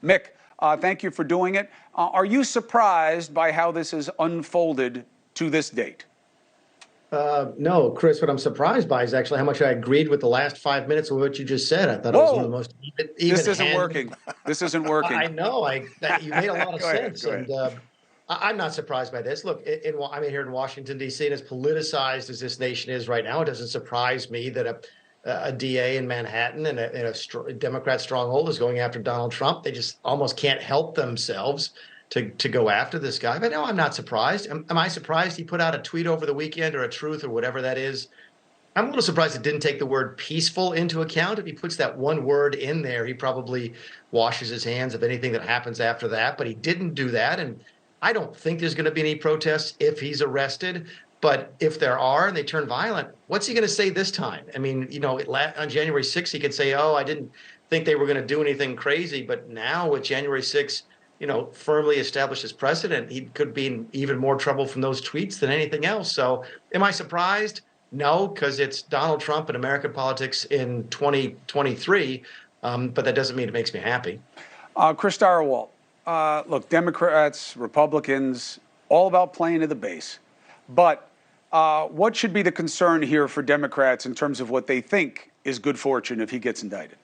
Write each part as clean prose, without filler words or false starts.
Mick, thank you for doing it. Are you surprised by how this has unfolded to this date? No, Chris, what I'm surprised by is actually how much I agreed with the last 5 minutes of what you just said. I thought it was one of the most even. This isn't working. This isn't working. I know. You made a lot of sense, Go ahead. and I'm not surprised by this. Look, I'm here in Washington D.C., and as politicized as this nation is right now, it doesn't surprise me that a DA in Manhattan and a Democrat stronghold is going after Donald Trump. They just almost can't help themselves to go after this guy. But no, I'm not surprised. Am I surprised he put out a tweet over the weekend, or a truth, or whatever that is? I'm a little surprised it didn't take the word peaceful into account. If he puts that one word in there, he probably washes his hands of anything that happens after that. But he didn't do that. And I don't think there's going to be any protests if he's arrested. But if there are and they turn violent, what's he going to say this time? I mean, on January 6th, he could say, oh, I didn't think they were going to do anything crazy. But now with January 6th, firmly established as president, he could be in even more trouble from those tweets than anything else. So am I surprised? No, because it's Donald Trump and American politics in 2023. But that doesn't mean it makes me happy. Chris Stirewalt, look, Democrats, Republicans, all about playing to the base. But what should be the concern here for Democrats in terms of what they think is good fortune if he gets indicted?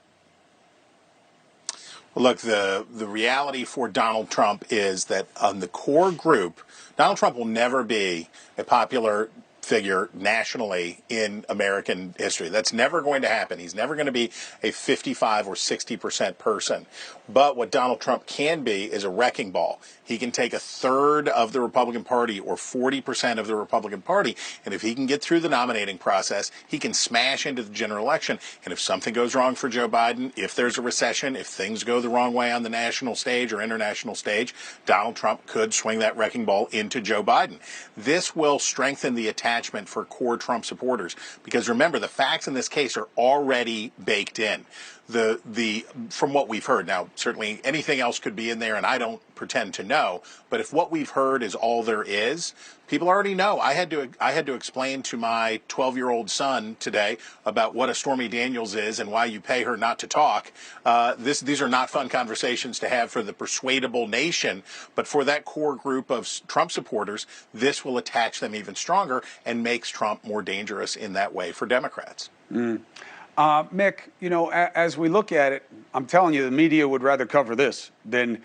Well, look, the reality for Donald Trump is that on the core group, Donald Trump will never be a popular figure nationally in American history. That's never going to happen. He's never going to be a 55 or 60% person. But what Donald Trump can be is a wrecking ball. He can take a third of the Republican Party or 40% of the Republican Party, and if he can get through the nominating process, he can smash into the general election. And if something goes wrong for Joe Biden, if there's a recession, if things go the wrong way on the national stage or international stage, Donald Trump could swing that wrecking ball into Joe Biden. This will strengthen the attachment for core Trump supporters, because remember, the facts in this case are already baked in. From what we've heard, now certainly anything else could be in there, and I don't pretend to know, but if what we've heard is all there is, people already know. I had to explain to my 12-year-old son today about what a Stormy Daniels is and why you pay her not to talk. These are not fun conversations to have for the persuadable nation, but for that core group of Trump supporters, this will attach them even stronger and makes Trump more dangerous in that way for Democrats. Mick, as we look at it, I'm telling you, the media would rather cover this than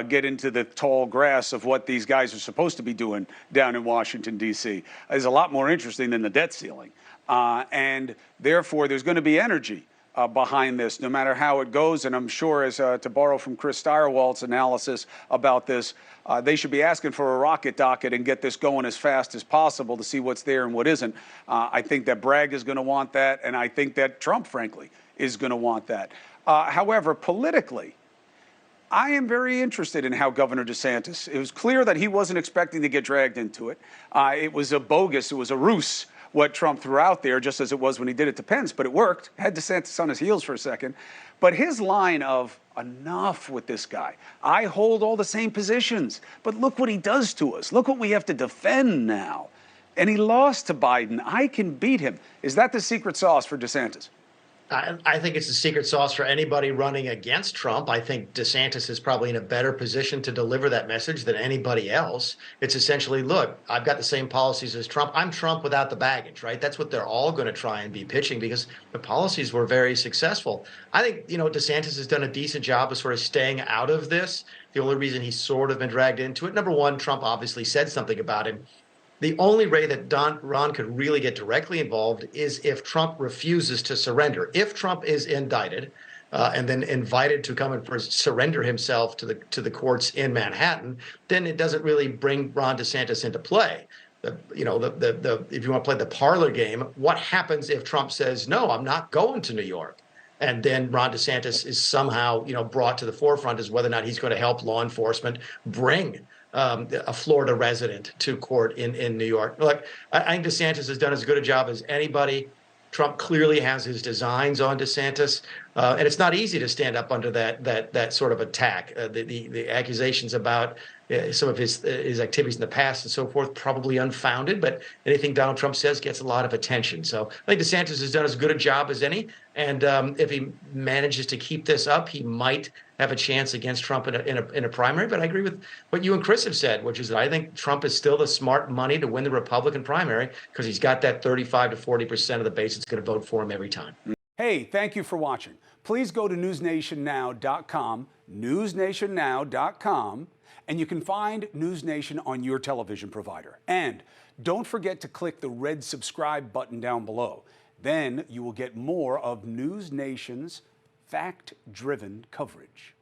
get into the tall grass of what these guys are supposed to be doing down in Washington, D.C. It's a lot more interesting than the debt ceiling. And therefore, there's going to be energy behind this, no matter how it goes. And I'm sure, as to borrow from Chris Stirewalt's analysis about this, they should be asking for a rocket docket and get this going as fast as possible to see what's there and what isn't. I think that Bragg is going to want that, and I think that Trump, frankly, is going to want that. However, politically, I am very interested in how Governor DeSantis, it was clear that he wasn't expecting to get dragged into it. It was a bogus, it was a ruse, what Trump threw out there, just as it was when he did it to Pence, but it worked. Had DeSantis on his heels for a second. But his line of, enough with this guy. I hold all the same positions, but look what he does to us. Look what we have to defend now. And he lost to Biden. I can beat him. Is that the secret sauce for DeSantis? I think it's the secret sauce for anybody running against Trump. I think DeSantis is probably in a better position to deliver that message than anybody else. It's essentially, look, I've got the same policies as Trump. I'm Trump without the baggage, right? That's what they're all going to try and be pitching, because the policies were very successful. I think, DeSantis has done a decent job of sort of staying out of this. The only reason he's sort of been dragged into it, number one, Trump obviously said something about him. The only way that Ron could really get directly involved is if Trump refuses to surrender. If Trump is indicted and then invited to come and surrender himself to the courts in Manhattan, then it doesn't really bring Ron DeSantis into play. If you want to play the parlor game, what happens if Trump says, no, I'm not going to New York? And then Ron DeSantis is somehow, brought to the forefront as whether or not he's going to help law enforcement bring a Florida resident to court in New York. Look, I think DeSantis has done as good a job as anybody. Trump clearly has his designs on DeSantis, and it's not easy to stand up under that sort of attack. The accusations about some of his activities in the past and so forth, probably unfounded, but anything Donald Trump says gets a lot of attention. So I think DeSantis has done as good a job as any, and if he manages to keep this up, he might have a chance against Trump in a primary. But I agree with what you and Chris have said, which is that I think Trump is still the smart money to win the Republican primary because he's got that 35 to 40% of the base that's going to vote for him every time. Hey, thank you for watching. Please go to newsnationnow.com, newsnationnow.com, and you can find News Nation on your television provider. And don't forget to click the red subscribe button down below. Then you will get more of News Nation's fact-driven coverage.